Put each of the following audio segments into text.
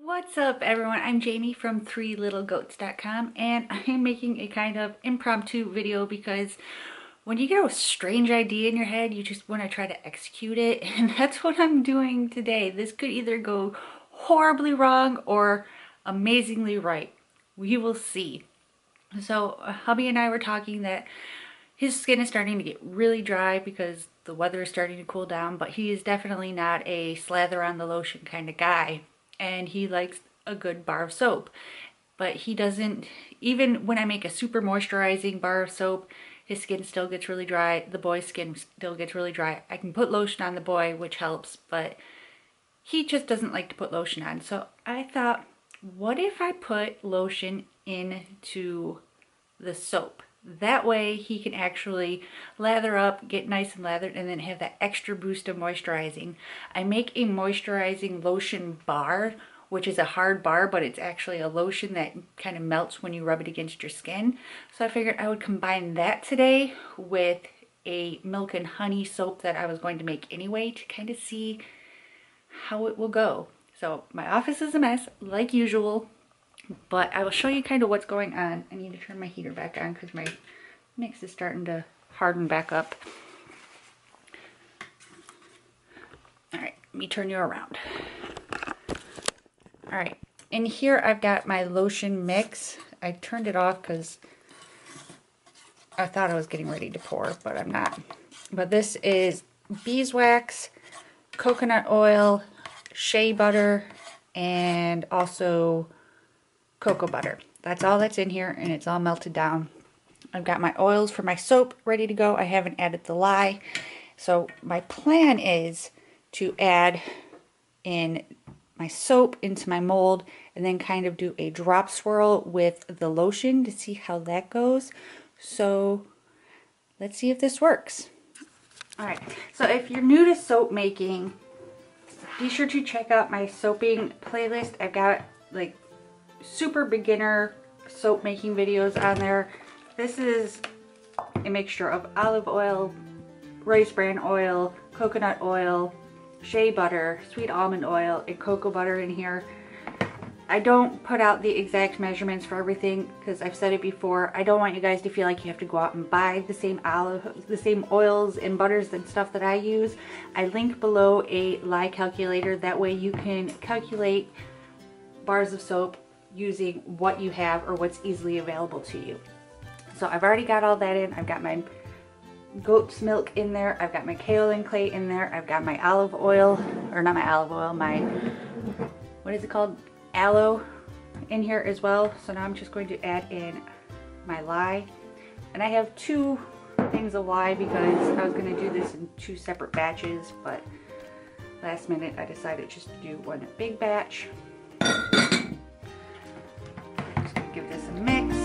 What's up everyone? I'm Jamie from 3littlegoats.com and I'm making a kind of impromptu video because when you get a strange idea in your head, you just want to try to execute it, and that's what I'm doing today. This could either go horribly wrong or amazingly right. We will see. So hubby and I were talking that his skin is starting to get really dry because the weather is starting to cool down, but he is definitely not a slather on the lotion kind of guy. And he likes a good bar of soap, but he doesn't, even when I make a super moisturizing bar of soap, his skin still gets really dry. The boy's skin still gets really dry. I can put lotion on the boy, which helps, but he just doesn't like to put lotion on. So I thought, what if I put lotion into the soap? That way he can actually lather up, get nice and lathered, and then have that extra boost of moisturizing. I make a moisturizing lotion bar, which is a hard bar, but it's actually a lotion that kind of melts when you rub it against your skin. So I figured I would combine that today with a milk and honey soap that I was going to make anyway to kind of see how it will go. So my office is a mess, like usual. But I will show you kind of what's going on. I need to turn my heater back on because my mix is starting to harden back up. Alright, let me turn you around. Alright, in here I've got my lotion mix. I turned it off because I thought I was getting ready to pour, but I'm not. But this is beeswax, coconut oil, shea butter, and also cocoa butter. That's all that's in here, and it's all melted down. I've got my oils for my soap ready to go. I haven't added the lye. So my plan is to add in my soap into my mold and then kind of do a drop swirl with the lotion to see how that goes. So let's see if this works. Alright, so if you're new to soap making, be sure to check out my soaping playlist. I've got like super beginner soap making videos on there. This is a mixture of olive oil, rice bran oil, coconut oil, shea butter, sweet almond oil, and cocoa butter in here. I don't put out the exact measurements for everything because I've said it before. I don't want you guys to feel like you have to go out and buy the same oils and butters and stuff that I use. I link below a lye calculator. That way you can calculate bars of soap using what you have or what's easily available to you. So I've already got all that in. I've got my goat's milk in there. I've got my kaolin clay in there. I've got my olive oil, or not my olive oil, my, what is it called? Aloe in here as well. So now I'm just going to add in my lye. And I have two things of lye because I was going to do this in two separate batches, but last minute I decided just to do one big batch. Give this a mix.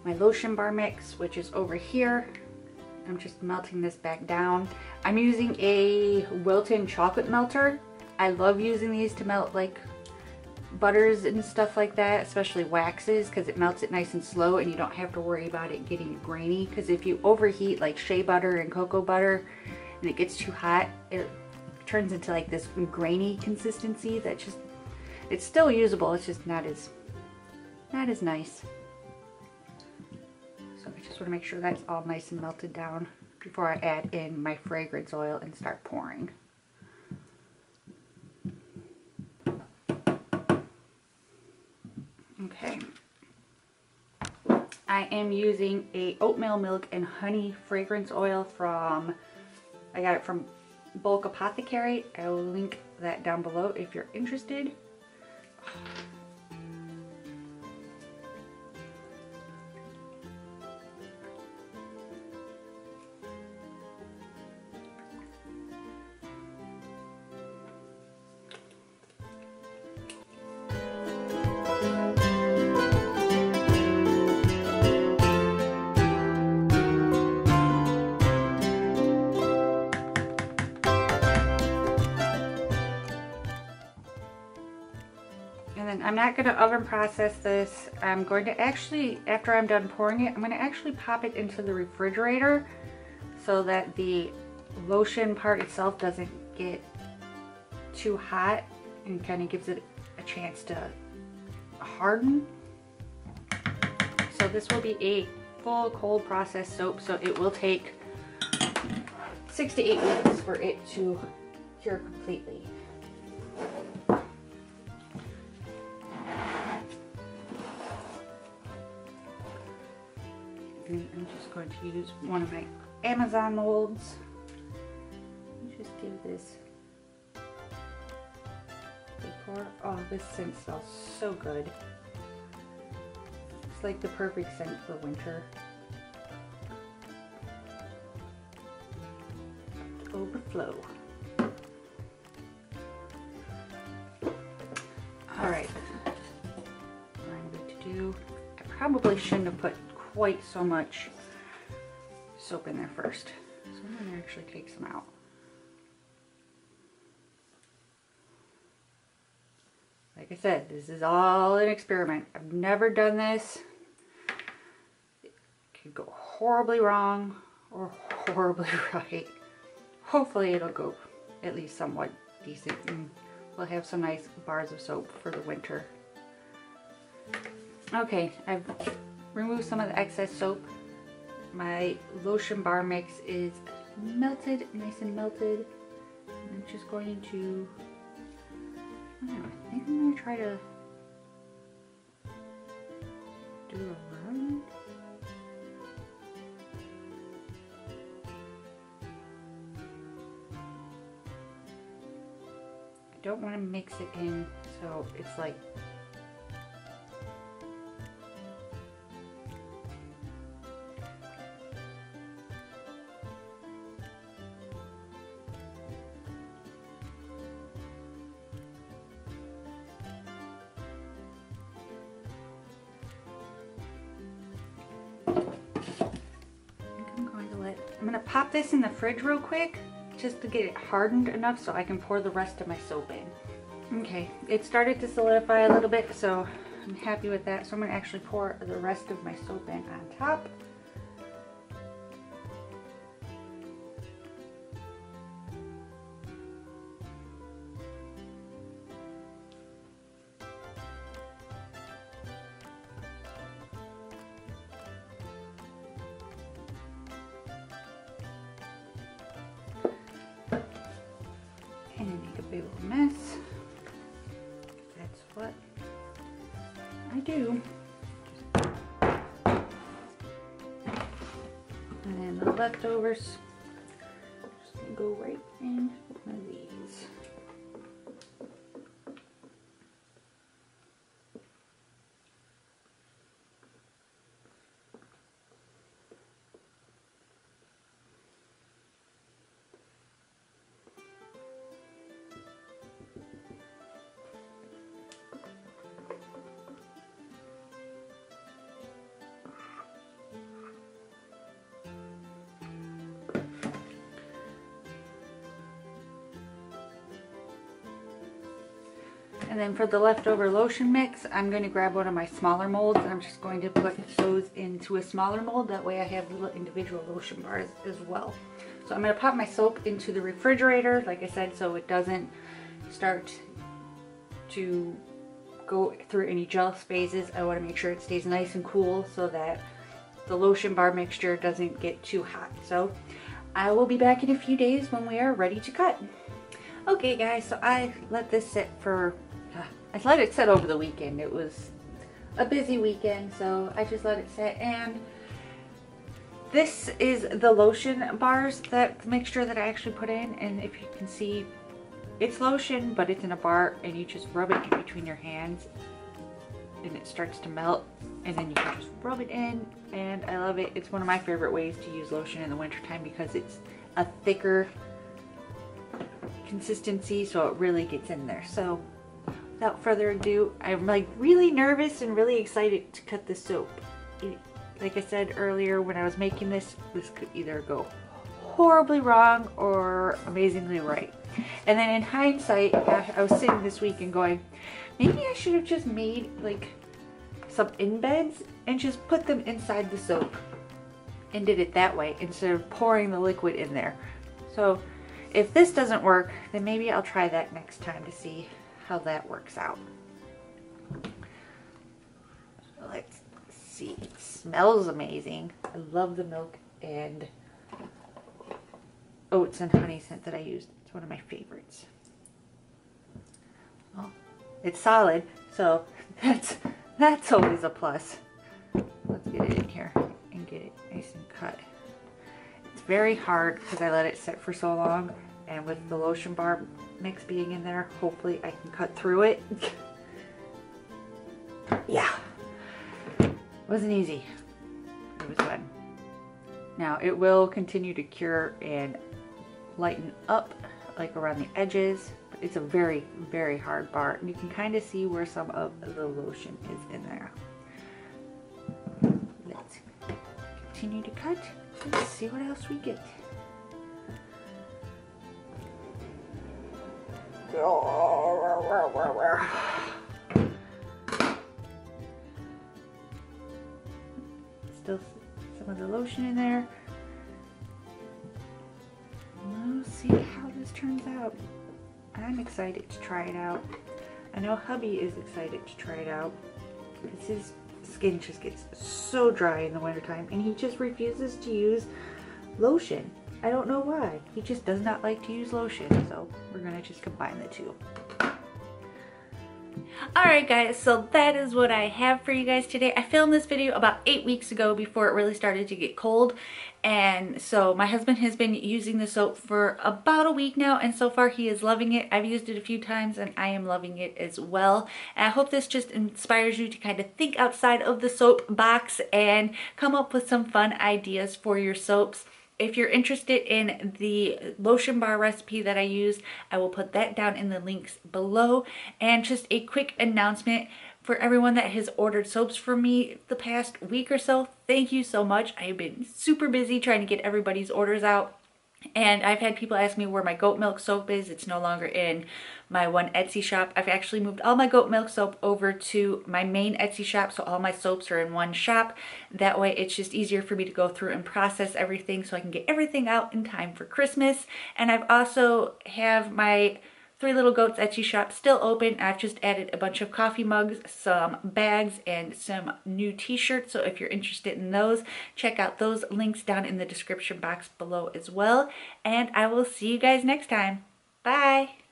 My lotion bar mix, which is over here. I'm just melting this back down. I'm using a Wilton chocolate melter. I love using these to melt like butters and stuff like that, especially waxes, because it melts it nice and slow and you don't have to worry about it getting grainy. Because if you overheat like shea butter and cocoa butter and it gets too hot, it turns into like this grainy consistency that just, it's still usable, it's just not as nice. So I just want to make sure that's all nice and melted down before I add in my fragrance oil and start pouring. Okay, I am using a oatmeal milk and honey fragrance oil from, I got it from Bulk Apothecary. I will link that down below if you're interested. I'm not going to oven process this. I'm going to actually, after I'm done pouring it, I'm going to actually pop it into the refrigerator so that the lotion part itself doesn't get too hot and kind of gives it a chance to harden. So this will be a full cold process soap, so it will take 6 to 8 weeks for it to cure completely. And I'm just going to use one of my Amazon molds. Just give this a pour. Oh, this scent smells so good. It's like the perfect scent for winter. Overflow. Alright. What I'm going to do, I probably shouldn't have put quite so much soap in there first. So I'm going to actually take some out. Like I said, this is all an experiment. I've never done this. It could go horribly wrong or horribly right. Hopefully it'll go at least somewhat decent and we'll have some nice bars of soap for the winter. Okay, I've removed some of the excess soap. My lotion bar mix is melted, nice and melted. And I'm just going to, I don't know, I think I'm going to try to do a run. I don't want to mix it in so it's like I'm going to pop this in the fridge real quick just to get it hardened enough so I can pour the rest of my soap in. Okay, it started to solidify a little bit, so I'm happy with that. So I'm going to actually pour the rest of my soap in on top. Big old mess. That's what I do. And then the leftovers just gonna go right in one of these. And then for the leftover lotion mix, I'm going to grab one of my smaller molds and I'm just going to put those into a smaller mold. That way I have little individual lotion bars as well. So I'm going to pop my soap into the refrigerator, like I said, so it doesn't start to go through any gel phases. I want to make sure it stays nice and cool so that the lotion bar mixture doesn't get too hot. So I will be back in a few days when we are ready to cut. Okay guys, so I let this sit for I let it sit over the weekend. It was a busy weekend, so I just let it sit. And this is the lotion bars, that mixture that I actually put in. And if you can see, it's lotion, but it's in a bar, and you just rub it in between your hands, and it starts to melt. And then you can just rub it in, and I love it. It's one of my favorite ways to use lotion in the wintertime because it's a thicker consistency, so it really gets in there. So without further ado, I'm like really nervous and really excited to cut this soap. Like I said earlier when I was making this, this could either go horribly wrong or amazingly right. And then in hindsight, I was sitting this week and going, maybe I should have just made like some embeds and just put them inside the soap and did it that way instead of pouring the liquid in there. So if this doesn't work, then maybe I'll try that next time to see how that works out. Let's see. It smells amazing. I love the milk and oats and honey scent that I used. It's one of my favorites. Well, it's solid, so that's always a plus. Let's get it in here and get it nice and cut. It's very hard because I let it sit for so long, and with the lotion bar mix being in there, hopefully I can cut through it. Yeah. Wasn't easy. It was fun. Now it will continue to cure and lighten up like around the edges, but it's a very, very hard bar, and you can kind of see where some of the lotion is in there. Let's continue to cut. Let's see what else we get. Still some of the lotion in there. We'll see how this turns out. I'm excited to try it out. I know hubby is excited to try it out because his skin just gets so dry in the wintertime and he just refuses to use lotion. I don't know why. He just does not like to use lotion, so we're gonna just combine the two. Alright guys, so that is what I have for you guys today. I filmed this video about 8 weeks ago before it really started to get cold, and so my husband has been using the soap for about a week now, and so far he is loving it. I've used it a few times and I am loving it as well. And I hope this just inspires you to kind of think outside of the soap box and come up with some fun ideas for your soaps. If you're interested in the lotion bar recipe that I used, I will put that down in the links below. And just a quick announcement for everyone that has ordered soaps from me the past week or so. Thank you so much. I've been super busy trying to get everybody's orders out. And I've had people ask me where my goat milk soap is. It's no longer in my one Etsy shop. I've actually moved all my goat milk soap over to my main Etsy shop, so all my soaps are in one shop. That way it's just easier for me to go through and process everything so I can get everything out in time for Christmas. And I've also have my Three Little Goats Etsy shop still open. I've just added a bunch of coffee mugs, some bags, and some new t-shirts. So if you're interested in those, check out those links down in the description box below as well. And I will see you guys next time. Bye!